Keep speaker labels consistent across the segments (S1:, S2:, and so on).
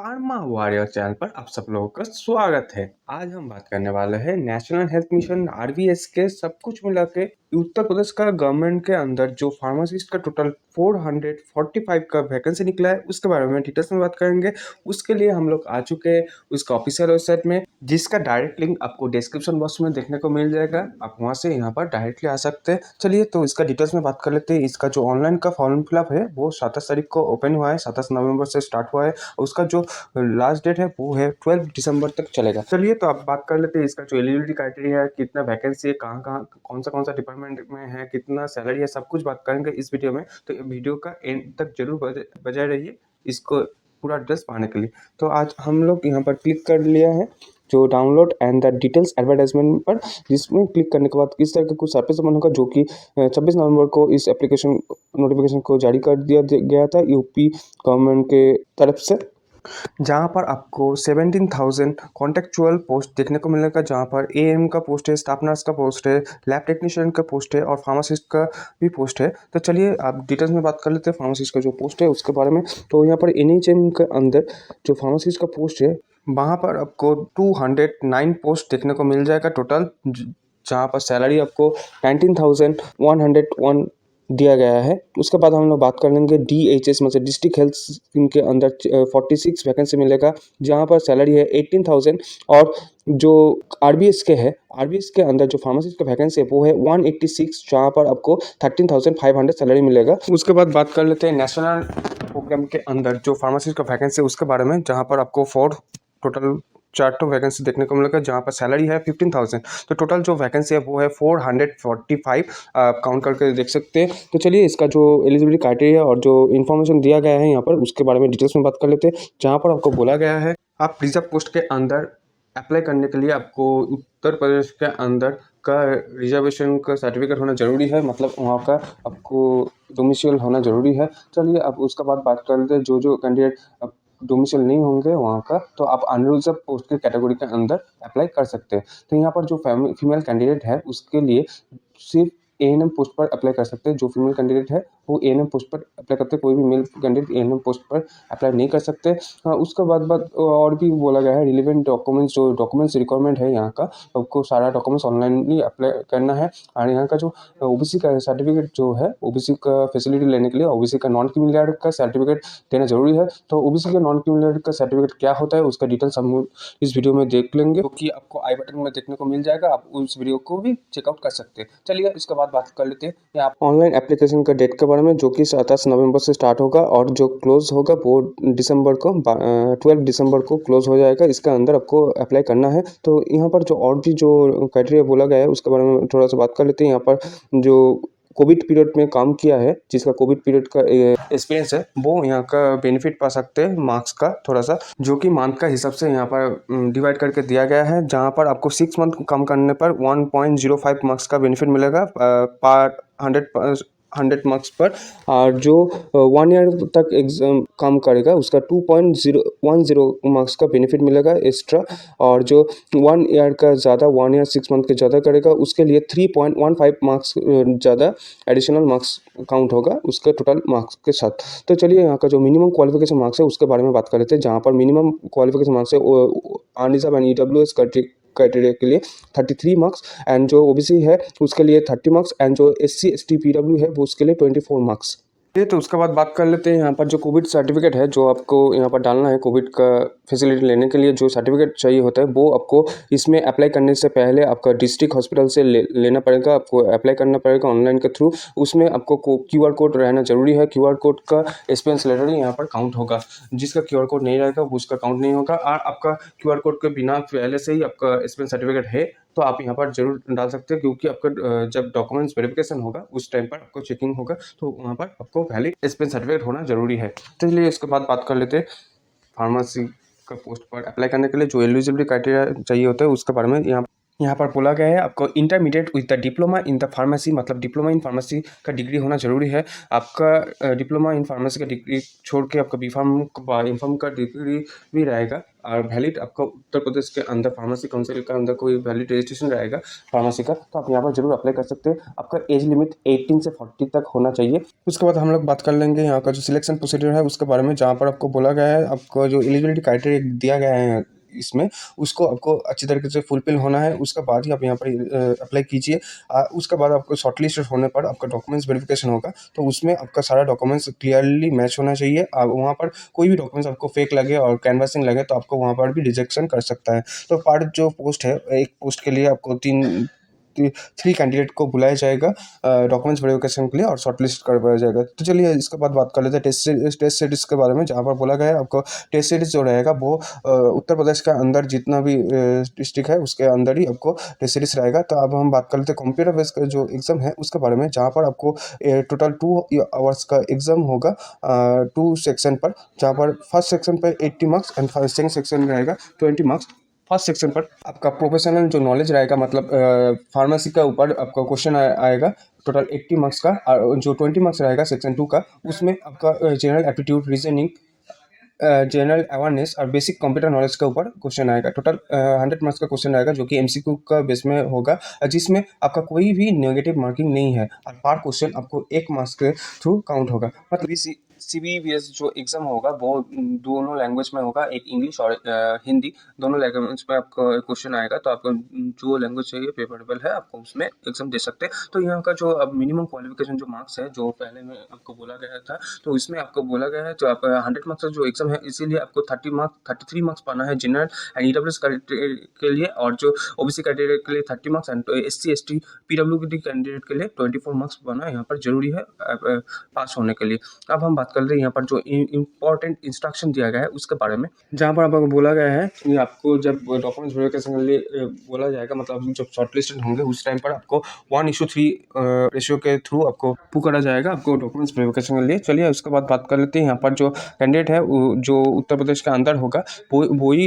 S1: Pharma warrior channel पर आप सब लोगों का स्वागत है। आज हम बात करने वाले हैं नेशनल हेल्थ मिशन आरवीएस के सब कुछ मिला के उत्तर प्रदेश का गवर्नमेंट के अंदर जो फार्मासिस्ट का टोटल 445 का वैकेंसी निकला है उसके बारे में डिटेल्स में बात करेंगे। उसके लिए हम लोग आ चुके हैं उसका ऑफिशियल वेबसाइट में, जिसका डायरेक्ट लिंक आपको डिस्क्रिप्शन बॉक्स में देखने को मिल जाएगा। आप वहां से यहाँ पर डायरेक्टली आ सकते हैं। चलिए तो इसका डिटेल्स में बात कर लेते हैं। इसका जो ऑनलाइन का फॉर्म फिलअप है वो 27 तारीख को ओपन हुआ है, 27 नवंबर से स्टार्ट हुआ है। उसका जो लास्ट डेट है वो है 12 दिसंबर तक चलेगा। चलिए तो आप बात कर लेते हैं इसका जो एलिजिबिलिटी क्राइटेरिया है, कितना वैकेंसी है, कहाँ कहाँ कौन सा डिपार्टमेंट में है, कितना सैलरी है, सब कुछ बात करेंगे इस वीडियो में। तो वीडियो का एंड तक जरूर बजाय रहिए इसको पूरा डिटेल्स पाने के लिए। तो आज हम लोग यहाँ पर क्लिक कर लिया है जो download and the details advertisement पर, जिसमें क्लिक करने के बाद इस तरह का कुछ सरफेस ओपन होगा जो कि 26 नवंबर को इस एप्लीकेशन नोटिफिकेशन को जारी कर दिया गया था यूपी गवर्नमेंट के तरफ से, जहाँ पर आपको 17,000 कॉन्टेक्चुअल पोस्ट देखने को मिलेगा। जहाँ पर एएम का पोस्ट है, स्टाफ नर्स का पोस्ट है, लैब टेक्नीशियन का पोस्ट है और फार्मासिस्ट का भी पोस्ट है। तो चलिए आप डिटेल्स में बात कर लेते हैं फार्मासिस्ट का जो पोस्ट है उसके बारे में। तो यहाँ पर एनएचएम के अंदर जो फार्मासिस्ट का पोस्ट है वहाँ पर आपको 209 पोस्ट देखने को मिल जाएगा टोटल, जहाँ पर सैलरी आपको 19,101 दिया गया है। उसके बाद हम लोग बात कर लेंगे डीएचएस मतलब डिस्ट्रिक्ट हेल्थ स्कीम के अंदर 46 वैकेंसी मिलेगा, जहाँ पर सैलरी है 18,000। और जो आरबीएस के अंदर जो फार्मासिस्ट का वैकेंसी है वो है 186, जहाँ पर आपको 13,500 सैलरी मिलेगा। उसके बाद बात कर लेते हैं नेशनल प्रोग्राम के अंदर जो फार्मासिस्ट का वैकेंसी है उसके बारे में, जहाँ पर आपको टोटल 4 वैकेंसी देखने को मिलेगा, जहाँ पर सैलरी है 15,000। तो टोटल जो वैकेंसी है वो है 445, काउंट करके देख सकते हैं। तो चलिए इसका जो एलिजिबिलिटी क्राइटेरिया और जो इन्फॉर्मेशन दिया गया है यहाँ पर उसके बारे में डिटेल्स में बात कर लेते हैं। जहाँ पर आपको बोला गया है आप रिजर्व पोस्ट के अंदर अप्लाई करने के लिए आपको उत्तर प्रदेश के अंदर का रिजर्वेशन का सर्टिफिकेट होना जरूरी है, मतलब वहाँ का आपको डोमिसाइल होना जरूरी है। चलिए अब उसके बाद बात कर लेते हैं जो कैंडिडेट डोमिसाइल नहीं होंगे वहाँ का, तो आप अनरिजर्व पोस्ट के कैटेगरी के अंदर अप्लाई कर सकते हैं। तो यहाँ पर जो फीमेल कैंडिडेट है उसके लिए सिर्फ एएनएम पोस्ट पर अप्लाई कर सकते हैं। जो फीमेल कैंडिडेट है वो एएनएम पोस्ट पर अप्लाई करते हैं, कोई भी मेल कैंडिडेट एएनएम पोस्ट पर अप्लाई नहीं कर सकते। उसके बाद और भी बोला गया है रिलेवेंट डॉक्यूमेंट्स, जो डॉक्यूमेंट्स रिक्वायरमेंट है यहाँ का, आपको सारा डॉक्यूमेंट्स ऑनलाइन ही अप्लाई करना है। और यहाँ का जो ओबीसी का सर्टिफिकेट जो है, ओबीसी का फैसिलिटी लेने के लिए ओबीसी का नॉन क्रिमिनल का सर्टिफिकेट देना जरूरी है। तो ओबीसी का नॉन क्रिमिनल का सर्टिफिकेट क्या होता है उसका डिटेल्स हम इस वीडियो में देख लेंगे, क्योंकि आपको आई बटन में देखने को मिल जाएगा, आप उस वीडियो को भी चेकआउट कर सकते हैं। चलिए इसके बाद बात कर लेते हैं आप ऑनलाइन एप्लीकेशन का डेट के बारे में, जो कि 27 नवंबर से स्टार्ट होगा और जो क्लोज होगा वो दिसंबर को 12 दिसंबर को क्लोज हो जाएगा। इसके अंदर आपको अप्लाई करना है। तो यहाँ पर जो और भी जो क्राइटेरिया बोला गया है उसके बारे में थोड़ा सा बात कर लेते हैं। यहाँ पर जो कोविड पीरियड में काम किया है, जिसका कोविड पीरियड का एक्सपीरियंस है, वो यहाँ का बेनिफिट पा सकते हैं मार्क्स का थोड़ा सा, जो कि मंथ का हिसाब से यहाँ पर डिवाइड करके दिया गया है। जहाँ पर आपको 6 मंथ काम करने पर 1.05 मार्क्स का बेनिफिट मिलेगा पर 100 मार्क्स पर। और जो 1 ईयर तक एग्जाम काम करेगा उसका 2.010 मार्क्स का बेनिफिट मिलेगा एक्स्ट्रा। और जो 1 ईयर का ज़्यादा 1 ईयर 6 मंथ के ज़्यादा करेगा उसके लिए 3.15 मार्क्स ज़्यादा एडिशनल मार्क्स काउंट होगा उसके टोटल मार्क्स के साथ। तो चलिए यहाँ का जो मिनिमम क्वालिफिकेशन मार्क्स है उसके बारे में बात कर लेते हैं। जहाँ पर मिनिमम क्वालिफिकेशन मार्क्स है अनरिजर्व एंड ईडब्ल्यूएस क्राइटेरिया के लिए 33 मार्क्स, एंड जो ओबीसी है उसके लिए 30 मार्क्स, एंड जो एससी एसटी पीडब्ल्यू है वो उसके लिए 24 मार्क्स। ये तो उसके बाद बात कर लेते हैं यहाँ पर जो कोविड सर्टिफिकेट है जो आपको यहाँ पर डालना है। कोविड का फैसिलिटी लेने के लिए जो सर्टिफिकेट चाहिए होता है वो आपको इसमें अप्लाई करने से पहले आपका डिस्ट्रिक्ट हॉस्पिटल से लेना पड़ेगा, आपको अप्लाई करना पड़ेगा ऑनलाइन के थ्रू। उसमें आपको क्यूआर कोड रहना जरूरी है। क्यूआर कोड का एक्सपेंस लेटर यहाँ पर काउंट होगा, जिसका क्यूआर कोड नहीं रहेगा वो उसका काउंट नहीं होगा। और आपका क्यूआर कोड के बिना पहले से ही आपका एक्सपेंस सर्टिफिकेट है तो आप यहाँ पर जरूर डाल सकते हैं, क्योंकि आपका जब डॉक्यूमेंट्स वेरिफिकेशन होगा उस टाइम पर आपको चेकिंग होगा, तो वहाँ पर आपको वैलिड एक्सपेंस सर्टिफिकेट होना जरूरी है। तो चलिए इसके बाद बात कर लेते हैं फार्मेसी का पोस्ट पर अप्लाई करने के लिए जो एलिजिबिलिटी क्राइटेरिया चाहिए होता है उसके बारे में। यहाँ यहाँ पर बोला गया है आपको intermediate with the diploma in the pharmacy, मतलब डिप्लोमा इन फार्मेसी का डिग्री होना जरूरी है। आपका डिप्लोमा इन फार्मेसी का डिग्री छोड़ के आपका बीफार्म एमफार्म का डिग्री भी रहेगा, और वैलिड आपका उत्तर प्रदेश के अंदर फार्मेसी काउंसिल का अंदर कोई वैलिड रजिस्ट्रेशन रहेगा फार्मेसी का, तो आप यहाँ पर जरूर अप्लाई कर सकते हैं। आपका एज लिमिट 18 से 40 तक होना चाहिए। उसके बाद हम लोग बात कर लेंगे यहाँ का जो सिलेक्शन प्रोसीजर है उसके बारे में, जहाँ पर आपको बोला गया है आपको जो एलिजिबिलिटी क्राइटेरिया दिया गया है इसमें, उसको आपको अच्छी तरीके से फुलफिल होना है। उसके बाद ही आप यहाँ पर अप्लाई कीजिए। उसके बाद आपको शॉर्टलिस्ट होने पर आपका डॉक्यूमेंट्स वेरिफिकेशन होगा, तो उसमें आपका सारा डॉक्यूमेंट्स क्लियरली मैच होना चाहिए। वहाँ पर कोई भी डॉक्यूमेंट्स आपको फेक लगे और कैनवासिंग लगे तो आपको वहाँ पर भी रिजेक्शन कर सकता है। तो पार्ट जो पोस्ट है, एक पोस्ट के लिए आपको 3 कैंडिडेट को बुलाया जाएगा डॉक्यूमेंट्स वेरिफिकेशन के लिए और शॉर्टलिस्ट करवाया जाएगा। तो चलिए इसके बाद बात कर लेते हैं टेस्ट सीरीज के बारे में, जहाँ पर बोला गया है आपको टेस्ट सीरीज जो रहेगा वो उत्तर प्रदेश के अंदर जितना भी डिस्ट्रिक्ट है उसके अंदर ही आपको टेस्ट सीरीज रहेगा। तो अब हम बात कर लेते हैं कंप्यूटर बेस्ड का जो एग्ज़ाम है उसके बारे में, जहाँ पर आपको टोटल 2 आवर्स का एग्ज़ाम होगा 2 सेक्शन पर, जहाँ पर फर्स्ट सेक्शन पर 80 मार्क्स एंड सेकेंड सेक्शन रहेगा 20 मार्क्स। फर्स्ट सेक्शन पर आपका प्रोफेशनल जो नॉलेज रहेगा, मतलब फार्मेसी का ऊपर आपका क्वेश्चन आएगा टोटल 80 मार्क्स का, और जो 20 मार्क्स रहेगा सेक्शन 2 का, उसमें आपका general aptitude, reasoning, general awareness और बेसिक कंप्यूटर नॉलेज के ऊपर क्वेश्चन आएगा। टोटल 100 मार्क्स का क्वेश्चन आएगा जो कि एमसीक्यू का बेस में होगा, जिसमें आपका कोई भी नेगेटिव मार्किंग नहीं है, और पर क्वेश्चन आपको 1 मार्क्स के थ्रू काउंट होगा। मतलब CBBS जो एग्ज़ाम होगा वो दोनों लैंग्वेज में होगा, एक इंग्लिश और हिंदी, दोनों लैंग्वेज में आपका क्वेश्चन आएगा। तो आपको जो लैंग्वेज चाहिए पेपरेबल है, आपको उसमें एग्ज़ाम दे सकते हैं। तो यहाँ का जो अब मिनिमम क्वालिफिकेशन जो मार्क्स है, जो पहले में आपको बोला गया था, तो इसमें आपको बोला गया है जो आप 100 मार्क्स का जो एग्ज़ाम है, इसीलिए आपको 33 मार्क्स पाना है जनरल एंड ईडब्ल्यूएस के लिए, और जो ओबीसी कैटेगरी के लिए 30 marks and SC ST PWD candidate के लिए 24 मार्क्स पाना यहाँ पर जरूरी है पास होने के लिए। अब हम बात कर रहे हैं यहाँ पर जो इम्पोर्टेंट इंस्ट्रक्शन दिया गया है उसके बारे में, जहाँ पर आपको बोला गया है कि आपको जब डॉक्यूमेंट्स वेरिफिकेशन के लिए बोला जाएगा, मतलब जब शॉर्टलिस्टेड होंगे उस टाइम पर आपको 1:3 रेशियो के थ्रू आपको पुकारा जाएगा आपको डॉक्यूमेंट्स वेरिफिकेशन के लिए। चलिए उसके बाद बात कर लेते हैं यहाँ पर जो कैंडिडेट है जो उत्तर प्रदेश के अंदर होगा वही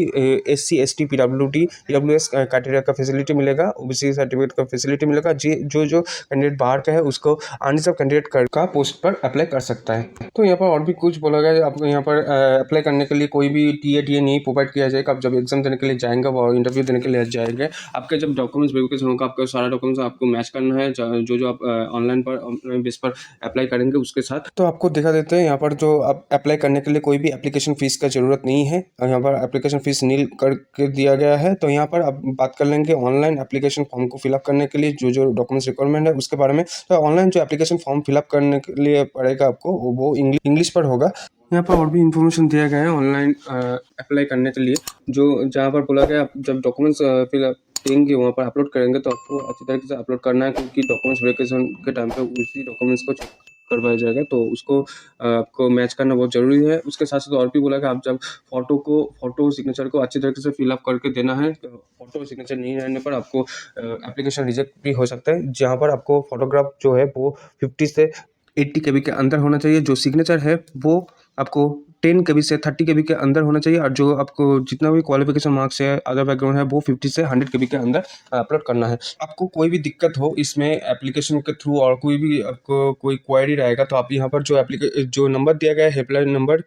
S1: SC ST PWD EWS criteria का फैसिलिटी मिलेगा, OBC सर्टिफिकेट का फैसिलिटी मिलेगा। जो कैंडिडेट बाहर का है उसको अनरिजर्व कैंडिडेट का पोस्ट पर अप्लाई कर सकता है। तो यहाँ पर और भी कुछ बोला गया है, आपको यहाँ पर अप्लाई करने के लिए कोई भी TA नहीं प्रोवाइड किया जाएगा। आप जब एग्जाम देने के लिए जाएंगे और इंटरव्यू देने के लिए जाएंगे, आपके जब डॉक्यूमेंट्स वेरिफिकेशन होगा, आपका सारा डॉक्यूमेंट्स आपको मैच करना है जो आप ऑनलाइन बेस पर अप्लाई करेंगे उसके साथ। तो आपको दिखा देते हैं यहाँ पर जो आप अप्लाई करने के लिए कोई भी एप्लीकेशन फीस का जरूरत नहीं है, यहाँ पर एप्लीकेशन फीस नील करके दिया गया है। तो यहाँ पर आप बात कर लेंगे ऑनलाइन एप्लीकेशन फॉर्म को फिलअप करने के लिए जो डॉक्यूमेंट्स रिक्वायरमेंट है उसके बारे में। तो ऑनलाइन जो एप्लीकेशन फॉर्म फिलअप करने के लिए पड़ेगा आपको, वो इंग्लिश पर होगा। यहाँ पर और भी इन्फॉर्मेशन दिया गया है ऑनलाइन अप्लाई करने के लिए, जहाँ पर बोला गया आप जब डॉक्यूमेंट्स फिलअप देंगे वहाँ पर अपलोड करेंगे तो आपको अच्छी तरीके से अपलोड करना है, क्योंकि डॉक्यूमेंट्स वेरिफिकेशन के टाइम पे उसी डॉक्यूमेंट्स को चेक करवाया जाएगा, तो उसको आपको मैच करना बहुत ज़रूरी है। उसके साथ साथ और भी बोला कि आप जब फोटो सिग्नेचर को अच्छी तरीके से फिलअप करके देना है। तो फोटो सिग्नेचर नहीं रहने पर आपको एप्लीकेशन रिजेक्ट भी हो सकता है, जहाँ पर आपको फोटोग्राफ जो है वो 50 से 80 KB के अंदर होना चाहिए। जो सिग्नेचर है वो आपको 10 KB से 30 KB के अंदर होना चाहिए, और जो आपको जितना भी क्वालिफिकेशन मार्क्स है, अदर बैकग्राउंड है, वो 50 से 100 KB के अंदर अपलोड करना है। आपको कोई भी दिक्कत हो इसमें एप्लीकेशन के थ्रू और कोई भी आपको कोई क्वेरी रहेगा, तो आप यहाँ पर जो नंबर दिया गया है हेल्पलाइन नंबर,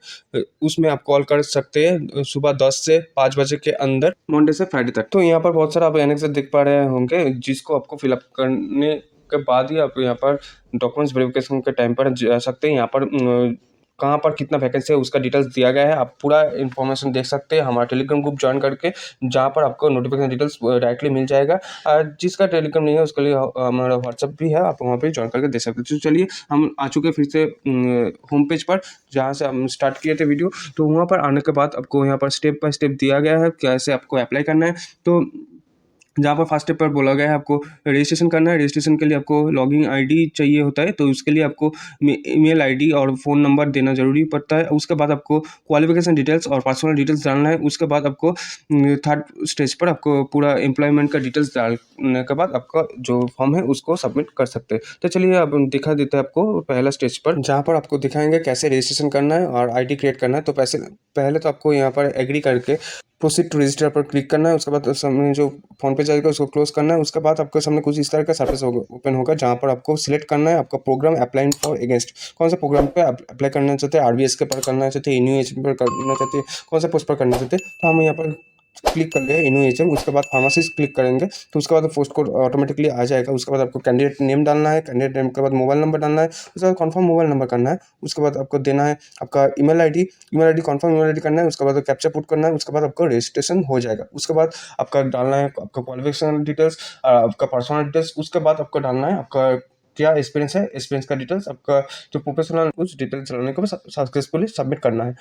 S1: उसमें आप कॉल कर सकते हैं सुबह 10 से 5 बजे के अंदर, मंडे से फ्राइडे तक। तो यहाँ पर बहुत सारा आप एनेक्स देख पा रहे होंगे, जिसको आपको फिलअप करने के बाद ही आप यहाँ पर डॉक्यूमेंट्स वेरिफिकेशन के टाइम पर जा सकते हैं। यहाँ पर कहाँ पर कितना वैकेंसी है उसका डिटेल्स दिया गया है, आप पूरा इन्फॉर्मेशन देख सकते हैं हमारा टेलीग्राम ग्रुप ज्वाइन करके, जहाँ पर आपको नोटिफिकेशन डिटेल्स डायरेक्टली मिल जाएगा। जिसका टेलीग्राम नहीं है उसके लिए हमारा व्हाट्सअप भी है, आप वहाँ पर ज्वाइन करके दे सकते हैं। तो चलिए हम आ चुके फिर से होम पेज पर, जहाँ से हम स्टार्ट किए थे वीडियो। तो वहाँ पर आने के बाद आपको यहाँ पर स्टेप बाय स्टेप दिया गया है कैसे आपको अप्लाई करना है। तो जहाँ पर फर्स्ट स्टेप पर बोला गया है आपको रजिस्ट्रेशन करना है। रजिस्ट्रेशन के लिए आपको लॉगिन आईडी चाहिए होता है, तो उसके लिए आपको ईमेल आईडी और फ़ोन नंबर देना ज़रूरी पड़ता है। उसके बाद आपको क्वालिफिकेशन डिटेल्स और पर्सनल डिटेल्स डालना है। उसके बाद आपको थर्ड स्टेज पर आपको पूरा एम्प्लॉयमेंट का डिटेल्स डालने के बाद आपका जो फॉर्म है उसको सबमिट कर सकते हैं। तो चलिए अब दिखा देते हैं आपको पहला स्टेज पर, जहाँ पर आपको दिखाएंगे कैसे रजिस्ट्रेशन करना है और ID क्रिएट करना है। तो पहले तो आपको यहाँ पर एग्री करके प्रोसीड टू रजिस्टर पर क्लिक करना है। उसके बाद सामने जो फोन पे जाएगा उसको क्लोज करना है। उसके बाद आपके सामने कुछ इस तरह का सर्फेस ओपन होगा, जहाँ पर आपको सिलेक्ट करना है आपका प्रोग्राम अप्लाइंग फॉर अगेंस्ट, कौन सा प्रोग्राम पे अप्लाई करना चाहते हैं, आरबीएस के पर करना चाहते हैं, इन्यूएचएम पर करना चाहते हैं, कौन सा पोस्ट पर करना चाहते हैं। तो हम यहाँ पर क्लिक कर ले इन्यूएचएम, उसके बाद फार्मासिस्ट क्लिक करेंगे तो उसके बाद पोस्ट कोड ऑटोमेटिकली आ जाएगा। उसके बाद आपको कैंडिडेट नेम डालना है, कैंडिडेट नेम के बाद मोबाइल नंबर डालना है, उसके बाद कन्फर्म मोबाइल नंबर करना है। उसके बाद आपको देना है आपका email ID, confirm email ID करना है। उसके बाद कैप्चा पुट करना है। उसके बाद आपका रजिस्ट्रेशन हो जाएगा। उसके बाद आपका डालना है आपका क्वालिफिकेशन डिटेल्स, आपका पर्सनल डिटेल्स। उसके बाद आपको डालना है आपका क्या एक्सपीरियंस है, एक्सपीरियंस का डिटेल्स, आपका जो प्रोफेशनल कुछ डिटेल्स डालने के बाद सक्सेसफुली सबमिट करना है।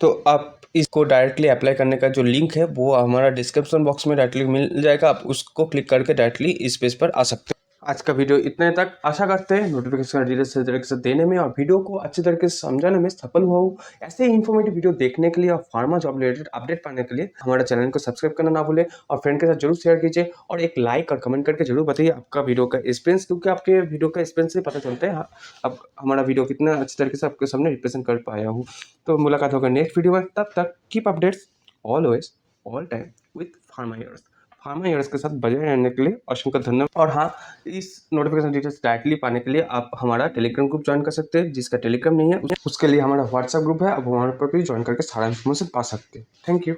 S1: तो आप इसको डायरेक्टली अप्लाई करने का जो लिंक है वो हमारा डिस्क्रिप्शन बॉक्स में डायरेक्टली मिल जाएगा, आप उसको क्लिक करके डायरेक्टली इस पेज पर आ सकते हैं। आज का वीडियो इतने तक। आशा करते हैं नोटिफिकेशन डिटेल्स सही तरीके से देने में और वीडियो को अच्छी तरीके से समझाने में सफल हुआ हूँ। ऐसे ही इन्फॉर्मेटिव वीडियो देखने के लिए और फार्मा जॉब रिलेटेड अपडेट पाने के लिए हमारे चैनल को सब्सक्राइब करना ना भूलें और फ्रेंड के साथ जरूर शेयर कीजिए और एक लाइक और कमेंट करके जरूर बताइए आपका वीडियो का एक्सपीरियंस, क्योंकि आपके वीडियो का एक्सपीरियंस से पता चलता है अब हमारा वीडियो कितना अच्छी तरीके से आपके सामने रिप्रेजेंट कर पाया हूँ। तो मुलाकात होगा नेक्स्ट वीडियो में, तब तक keep updates always all time with pharma years के साथ बने रहने के लिए असंख्य धन्यवाद। और हाँ, इस नोटिफिकेशन डिटेल्स डायरेक्टली पाने के लिए आप हमारा टेलीग्राम ग्रुप ज्वाइन कर सकते हैं। जिसका टेलीग्राम नहीं है उसके लिए हमारा व्हाट्सएप ग्रुप है, आप वहाँ पर भी ज्वाइन करके सारा इन्फॉर्मेशन पा सकते हैं। Thank you.